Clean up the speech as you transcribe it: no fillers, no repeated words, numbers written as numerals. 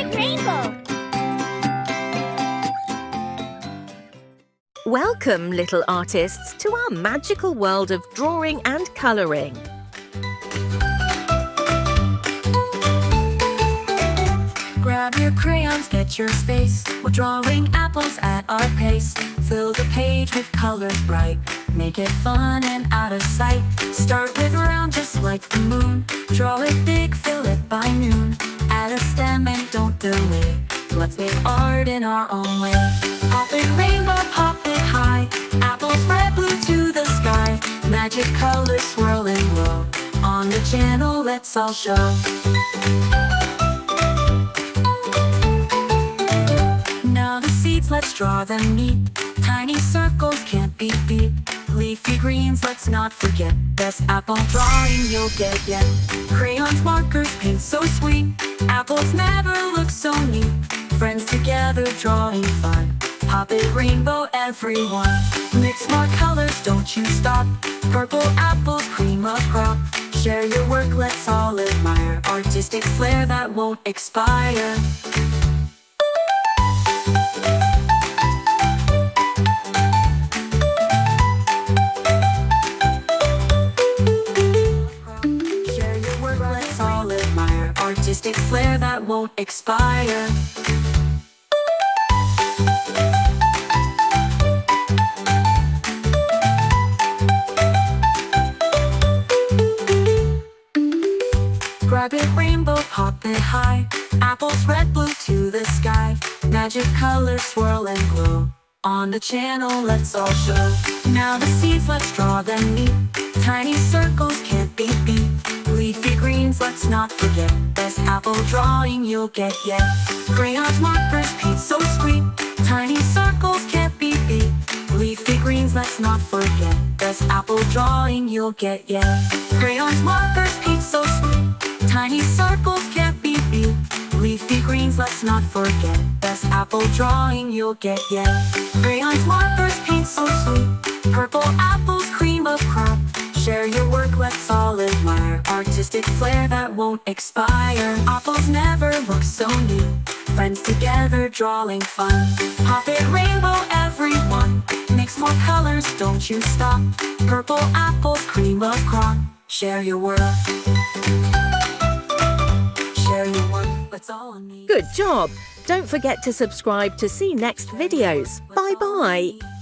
big rainbow. Welcome, little artists, to our magical world of drawing and colouring. Grab your crayons, get your space. We're drawing apples at our pace. Fill the page with colors bright. Make it fun and out of sight. Start with round just like the moon. Draw it big, fill it by noon. Add a stem and don't delay. Let's make art in our own way. Pop it rainbow, pop it high. Apples red, blue to the sky. Magic colors swirl and glow. On the channel, let's all show. Now the seeds, let's draw them neat. Tiny circles can't be beat. Leafy greens, let's not forget. Best apple drawing you'll get yet. Crayons, markers, paint so sweet. Apples never look so neat. Friends together drawing fun. Pop it rainbow, everyone. Mix more colors, don't you stop. Purple apples, cream of crop. Share your work, let's all admire. Artistic flair that won't expire. Artistic flair that won't expire. Grab it rainbow, pop it high. Apples red, blue to the sky. Magic colors swirl and glow. On the channel, let's all show. Now the seeds, let's draw them neat. Tiny circles can't be beat. Leafy greens, let's not forget. Best apple drawing you'll get yet. Crayons, markers, paint so sweet. Tiny circles can't be beat. Leafy greens, let's not forget. Best apple drawing you'll get yet. Crayons, markers, paint so sweet. Tiny circles can't be beat. Leafy greens, let's not forget. Best apple drawing you'll get yet. Crayons, markers, paint so sweet. Purple apples, cream of crop. Share your work, let's all admire. Artistic flair that won't expire. Apples never look so new. Friends together drawing fun. Pop it rainbow, everyone. Mix more colors, don't you stop. Purple apples, cream of crop. Share your work. Share your work, let's all need. Good job! Don't forget to subscribe to see next videos. Bye-bye!